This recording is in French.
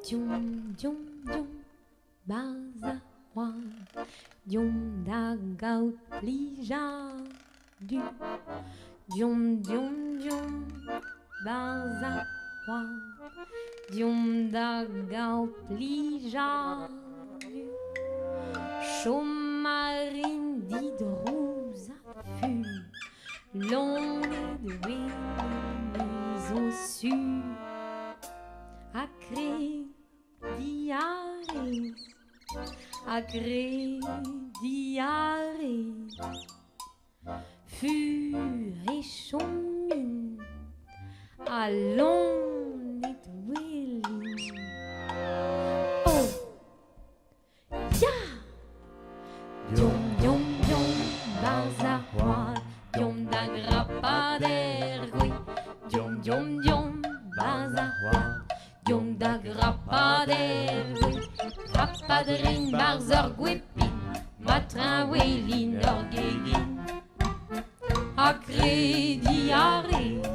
Djum, djum, djum, bazawa, djum da gaut plija du. Djum, djum, djum, bazawa, djum da gaut plija du. Chaumarine d'hydrouza fut, l'onde de wings au sud. Acrediaris, fur et chaumine, allons et dwelling. Oh, ya! Diom, diom, diom, bazarois, diom da grappadergui, diom, diom, diom, bazarois. Diom da grappadergui, grappaderin barzer gwepin, matrin weilin orgegin. Acrediaris,